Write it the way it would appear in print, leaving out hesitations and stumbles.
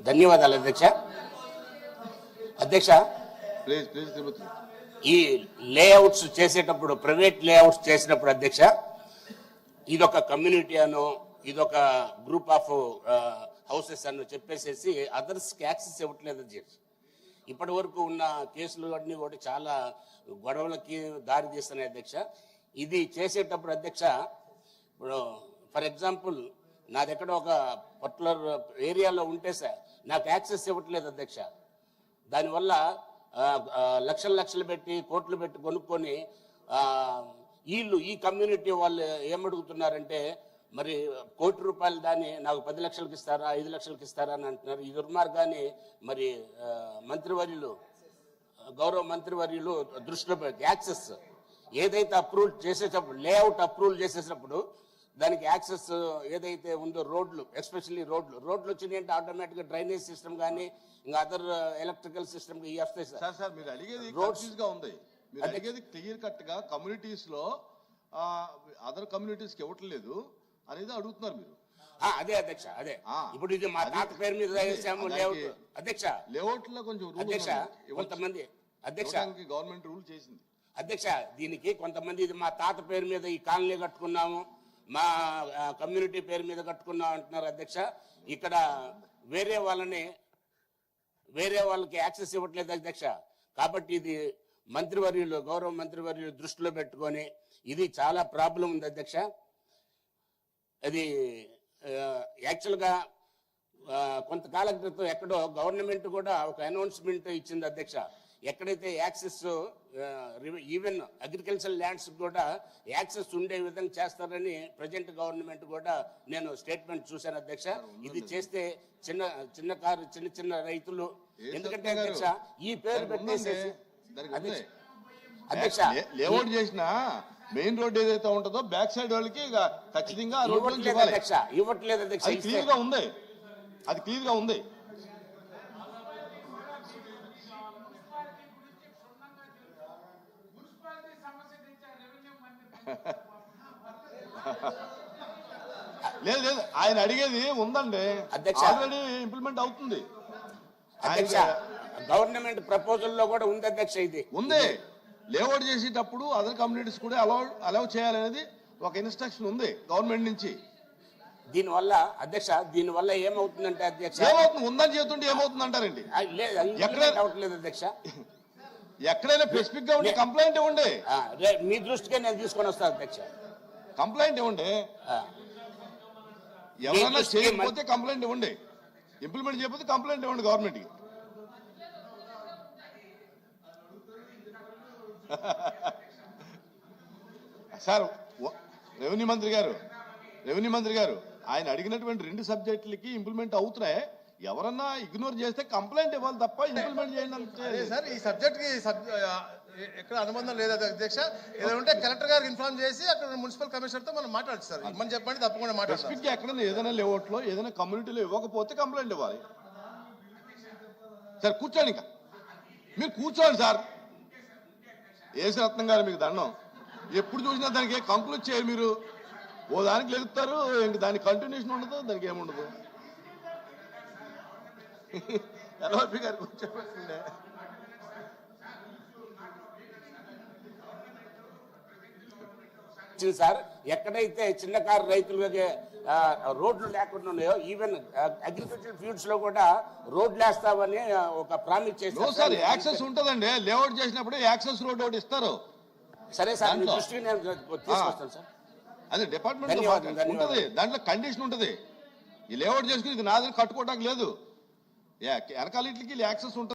ధన్యవాదాలు అధ్యక్ష. అధ్యక్ష, ఈ లేఅవుట్స్ చేసేటప్పుడు, ప్రైవేట్ లేఅవుట్స్ చేసినప్పుడు అధ్యక్ష, ఇదొక కమ్యూనిటీ అనో ఇదొక గ్రూప్ ఆఫ్ హౌసెస్ అని చెప్పేసేసి అదర్స్కి యాక్సెస్ ఇవ్వట్లేదు అధ్యక్ష. ఇప్పటి వరకు ఉన్న కేసులు అన్నీ కూడా చాలా గొడవలకి దారి తీస్తున్నాయి అధ్యక్ష. ఇది చేసేటప్పుడు అధ్యక్ష, ఇప్పుడు ఫర్ ఎగ్జాంపుల్ నాది ఎక్కడ ఒక పర్టికులర్ ఏరియాలో ఉంటే సార్ నాకు యాక్సెస్ ఇవ్వట్లేదు అధ్యక్ష. దానివల్ల లక్షలు పెట్టి కోట్లు పెట్టి కొనుక్కొని వీళ్ళు ఈ కమ్యూనిటీ వాళ్ళు ఏమడుగుతున్నారంటే, మరి ₹1,00,00,000 దాన్ని నాకు 10 లక్షలకి ఇస్తారా, 5 లక్షలకి ఇస్తారా అని అంటున్నారు. ఈ దుర్మార్గాన్ని మరి మంత్రివర్యులు, గౌరవ మంత్రివర్యులు దృష్టిలో పెట్టి యాక్సెస్ ఏదైతే అప్రూవల్ చేసేటప్పుడు, లేఅవుట్ అప్రూవల్ చేసేటప్పుడు దానికి యాక్సెస్ ఏదైతే ఉందో రోడ్లు, ఎస్పెషల్లీ రోడ్లు వచ్చినాయి అంటే ఆటోమేటిక్గా డ్రైనేజ్ సిస్టమ్ కానీ ఇంకా అదర్ ఎలక్ట్రికల్ సిస్టమ్ ఇవి వస్తాయి సార్. మీరు అడిగేది రోడ్స్గా ఉంది, మీరు అడిగేది క్లియర్ కట్గా కమ్యూనిటీస్లో అదర్ కమ్యూనిటీస్కి ఇవ్వట్లేదు అనేది అడుగుతున్నారు మీరు. అదే అధ్యక్ష, అదే ఇప్పుడు ఇది మా తాత పేరు మీద వేసాము లేఅవుట్ అధ్యక్ష. లేఅవుట్ లో కొంచెం అధ్యక్ష కొంతమంది అధ్యక్ష గవర్నమెంట్ రూల్ చేసింది అధ్యక్ష. దీనికి కొంతమంది ఇది మా తాత పేరు మీద ఈ కాలనీ కట్టుకున్నాము, మా కమ్యూనిటీ పేరు మీద కట్టుకున్నాం అంటున్నారు అధ్యక్ష. ఇక్కడ వేరే వాళ్ళకి యాక్సెస్ ఇవ్వట్లేదు అధ్యక్ష. కాబట్టి ఇది మంత్రివర్యులు, గౌరవ మంత్రివర్యులు దృష్టిలో పెట్టుకొని ఇది చాలా ప్రాబ్లం ఉంది అధ్యక్ష. అది యాక్చువల్గా కొంతకాలం క్రితం ఎక్కడో గవర్నమెంట్ కూడా ఒక అనౌన్స్మెంట్ ఇచ్చింది అధ్యక్ష. ఎక్కడైతే యాక్సెస్ ఈవెన్ అగ్రికల్చర్ ల్యాండ్స్ కూడా యాక్సెస్ ఉండే విధంగా చేస్తారని ప్రజెంట్ గవర్నమెంట్ కూడా నేను స్టేట్మెంట్ చూశాను అధ్యక్ష. ఇది చేస్తే చిన్న రైతులు, ఎందుకంటే అధ్యక్ష ఈ పేరు పెట్టేసేసి అధ్యక్ష లేఅవుట్ చేసిన మెయిన్ రోడ్ ఏదైతే ఉంటుందో బ్యాక్ సైడ్ వాళ్ళకి ఖచ్చితంగా ఇవ్వట్లేదు అధ్యక్ష. క్లియర్ గా ఉంది, అది క్లియర్ గా ఉంది. లేదు లేదు, ఆయన అడిగేది ఉందండి, ఆల్రెడీ ఇంప్లిమెంట్ అవుతుంది అధ్యక్ష. గవర్నమెంట్ ప్రపోజల్ లో కూడా ఉంది అధ్యక్ష, ఇది ఉంది. లేఅవుట్ చేసేటప్పుడు అదర్ కమ్యూనిటీస్ కూడా అలౌ చేయాలనేది ఒక ఇన్స్ట్రక్షన్ ఉంది గవర్నమెంట్ నుంచి. దీనివల్ల అధ్యక్ష, దీనివల్ల ఏమవుతుందంటే అధ్యక్ష, ఏమవుతుంది ఉందని చెప్తుంటే ఏమవుతుంది అంటారండి. అధ్యక్ష ఎక్కడైనా స్పెసిఫిక్ గా ఉంటే కంప్లైంట్ ఇవ్వండి, మీ దృష్టికే నేను తీసుకొని వస్తాను అధ్యక్ష. కంప్లైంట్ ఇవ్వండి, ఎవరైనా చేయకపోతే కంప్లైంట్ ఇవ్వండి, ఇంప్లిమెంట్ చేయకపోతే కంప్లైంట్ ఇవ్వండి గవర్నమెంట్ కి. సార్ రెవెన్యూ మంత్రి గారు ఆయన అడిగినటువంటి 2 సబ్జెక్టులకి ఇంప్లిమెంట్ అవుతున్నాయి. ఎవరన్నా ఇగ్నోర్ చేస్తే కంప్లైంట్ ఇవ్వాలి తప్ప ఇంప్లిమెంట్ చేయండి అంటే. సార్ ఈ సబ్జెక్ట్ కి ఎక్కడ అనుబంధం లేదు అధ్యక్ష. ఏదంటే కలెక్టర్ గారికి ఇన్ఫార్మ్ చేసి అక్కడ మున్సిపల్ కమిషనర్ తో మనం మాట్లాడచ్చు సార్. మనం చెప్పండి, తప్పకుండా మాట్లాడచ్చు. స్పెసిఫిక్ ఎక్కడైనా ఏదైనా లేఅవుట్ లో ఏదైనా కమ్యూనిటీలో ఇవ్వకపోతే కంప్లైంట్ ఇవ్వాలి. సార్ కూర్చోండి, ఇంకా మీరు కూర్చోండి సార్. ఏసీ రత్నం గారు మీకు దండం. ఎప్పుడు చూసినా దానికి కంక్లూడ్ చేయరు మీరు. ఓ దానికి లెగుతారు, ఇంక దానికి కంటిన్యూషన్ ఉండదు, దానికి ఏముండదు. ఎల్ఓపి గారు కూర్చోబెట్టుండే. సార్ ఎక్కడైతే చిన్నకారు రైతులకి రోడ్లు లేకుండా ఉన్నాయో, ఈవెన్ అగ్రికల్చర్ ఫీల్డ్స్ లో కూడా రోడ్లు వేస్తామని ఒక ప్రామిస్ చేస్తారు సార్. యాక్సెస్ ఉంటుందండి, లేఅవుట్ చేసినప్పుడు యాక్సెస్ రోడ్ ఒకటి ఇస్తారు. సరే సార్, మీ దృష్టికి నేను తీసుకొస్తాను సార్. అదే డిపార్ట్మెంట్ ఉంటుంది, దాంట్లో కండిషన్ ఉంటుంది. ఈ లేఅవుట్ చేసుకుని ఇది నాదని కట్టుకోవడానికి లేదు, వెనకాల ఇంటికి యాక్సెస్ ఉంటుంది.